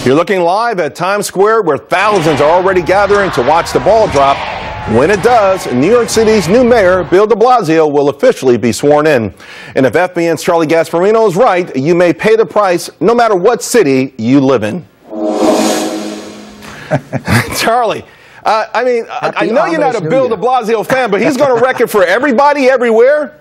You're looking live at Times Square, where thousands are already gathering to watch the ball drop. When it does, New York City's new mayor, Bill de Blasio, will officially be sworn in. And if FBN's Charlie Gasparino is right, you may pay the price no matter what city you live in. Charlie, I know you're not a Bill de Blasio fan, but he's going to wreck it for everybody, everywhere.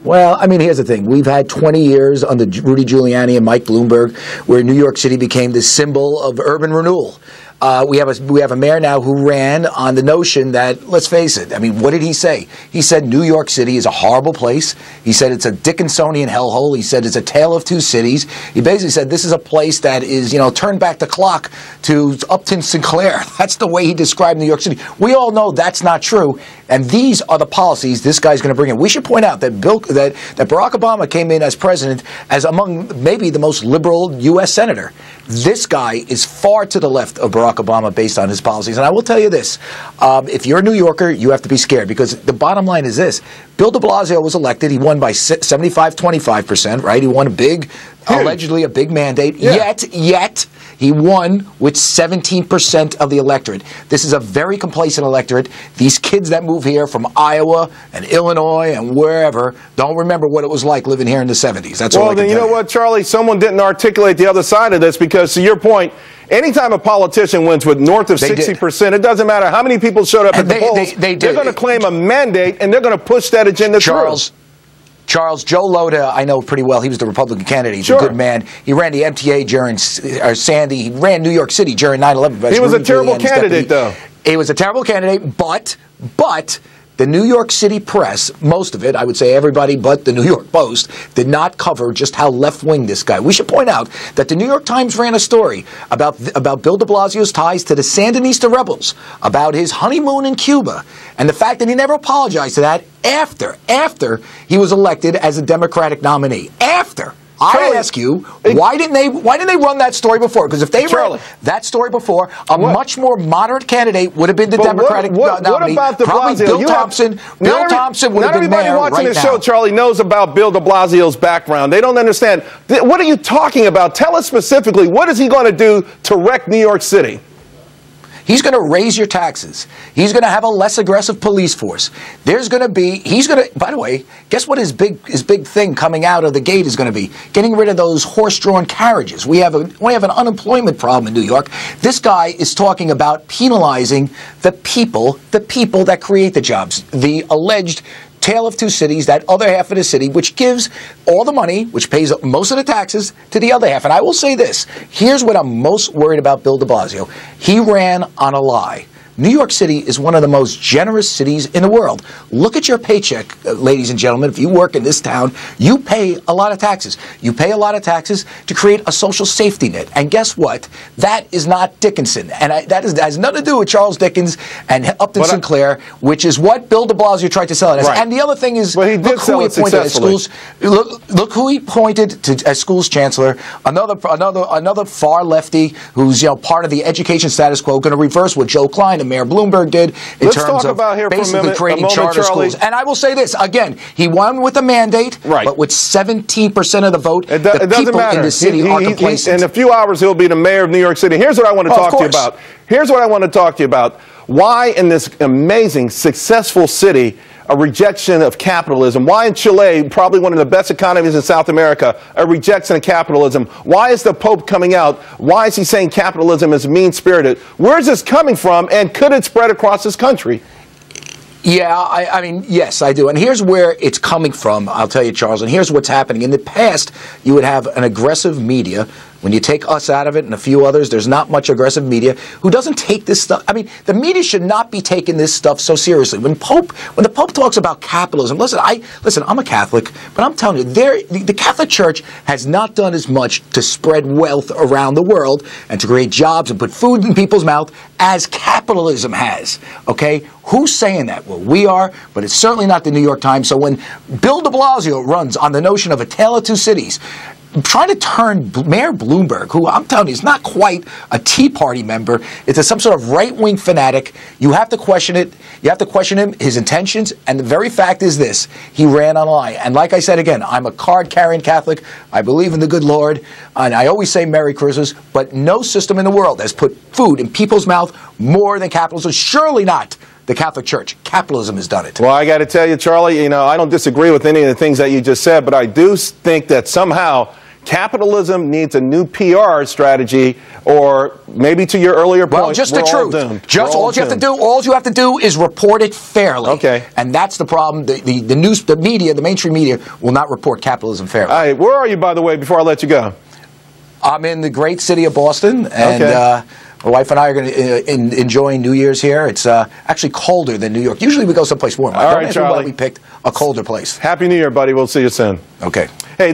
Well, I mean, here's the thing. We've had 20 years under Rudy Giuliani and Mike Bloomberg where New York City became the symbol of urban renewal. We have a mayor now who ran on the notion that, let's face it, I mean, what did he say? He said New York City is a horrible place. He said it's a Dickinsonian hellhole. He said it's a tale of two cities. He basically said this is a place that is, turn back the clock to Upton, Sinclair. That's the way he described New York City. We all know that's not true, and these are the policies this guy's going to bring in. We should point out that Barack Obama came in as president as among maybe the most liberal U.S. senator. This guy is far to the left of Barack Obama based on his policies. And I will tell you this, if you're a New Yorker, you have to be scared, because the bottom line is this. Bill de Blasio was elected. He won by 25% right? He won allegedly a big mandate. Yeah. Yet, he won with 17% of the electorate. This is a very complacent electorate. These kids that move here from Iowa and Illinois and wherever don't remember what it was like living here in the 70s. That's all I can tell you. Well, then you know what, Charlie? Someone didn't articulate the other side of this, because to your point, anytime a politician wins with north of 60%, it doesn't matter how many people showed up at the polls. They're going to claim a mandate, and they're going to push that agenda through. Charles, Joe Lhota, I know pretty well. He was the Republican candidate. He's a good man. He ran the MTA during Sandy. He ran New York City during 9/11. He was a terrible candidate, though. He was a terrible candidate, but the New York City press, most of it, I would say everybody but the New York Post, did not cover just how left-wing this guy. We should point out that the New York Times ran a story about Bill de Blasio's ties to the Sandinista rebels, about his honeymoon in Cuba, and the fact that he never apologized to that after he was elected as a Democratic nominee. I ask you, why didn't they run that story before? Because if they ran that story before, much more moderate candidate would have been the Democratic nominee. What about de Blasio? Bill Thompson would have been mayor. Not everybody watching this show, Charlie, knows about Bill de Blasio's background. They don't understand. What are you talking about? Tell us specifically, what is he going to do to wreck New York City? He's going to raise your taxes. He's going to have a less aggressive police force. By the way, guess what his big thing coming out of the gate is going to be? Getting rid of those horse-drawn carriages. We have an unemployment problem in New York. This guy is talking about penalizing the people that create the jobs. The alleged tale of two cities, that other half of the city, which gives all the money, which pays most of the taxes, to the other half. And I will say this. Here's what I'm most worried about Bill de Blasio. He ran on a lie. New York City is one of the most generous cities in the world. Look at your paycheck, ladies and gentlemen. If you work in this town, you pay a lot of taxes. You pay a lot of taxes to create a social safety net. And guess what? That is not Dickinson. And that has nothing to do with Charles Dickens and Upton Sinclair, which is what Bill de Blasio tried to sell it as. Right. And the other thing is, look who he appointed as schools. Look who he appointed as schools chancellor. Another far lefty who's part of the education status quo, going to reverse what Joe Klein and Mayor Bloomberg did in terms of basically creating charter schools. And I will say this, again, he won with a mandate, but with 17% of the vote, the people in the city are complacent. In a few hours, he'll be the mayor of New York City. Here's what I want to talk to you about. Here's what I want to talk to you about. Why in this amazing, successful city, a rejection of capitalism? Why in Chile, probably one of the best economies in South America, a rejection of capitalism? Why is the Pope coming out? Why is he saying capitalism is mean-spirited? Where is this coming from, and could it spread across this country? Yeah, I mean, yes, I do. And here's where it's coming from, I'll tell you, Charles, and here's what's happening. In the past, you would have an aggressive media. When you take us out of it and a few others, there's not much aggressive media who doesn't take this stuff. I mean, the media should not be taking this stuff so seriously. When the Pope talks about capitalism, listen, I'm a Catholic, but I'm telling you, the Catholic Church has not done as much to spread wealth around the world and to create jobs and put food in people's mouth as capitalism has. Okay? Who's saying that? Well, we are, but it's certainly not the New York Times. So when Bill de Blasio runs on the notion of a tale of two cities, trying to turn Mayor Bloomberg, who I'm telling you is not quite a Tea Party member, into some sort of right-wing fanatic. You have to question it. You have to question him, his intentions, and the very fact is this: he ran on a lie. And like I said again, I'm a card-carrying Catholic. I believe in the good Lord, and I always say Merry Christmas. But no system in the world has put food in people's mouth more than capitalism. Surely not the Catholic Church. Capitalism has done it. Well, I got to tell you, Charlie, I don't disagree with any of the things that you just said, but I do think that somehow capitalism needs a new PR strategy, or maybe to your earlier point, well, just the truth. Just all you have to do is report it fairly. Okay. And that's the problem. The news, the media, the mainstream media will not report capitalism fairly. All right. Where are you, by the way, before I let you go? I'm in the great city of Boston, and my wife and I are going to enjoy New Year's here. It's actually colder than New York. Usually we go someplace warm. All right, Charlie. We picked a colder place. Happy New Year, buddy. We'll see you soon. Okay. Hey.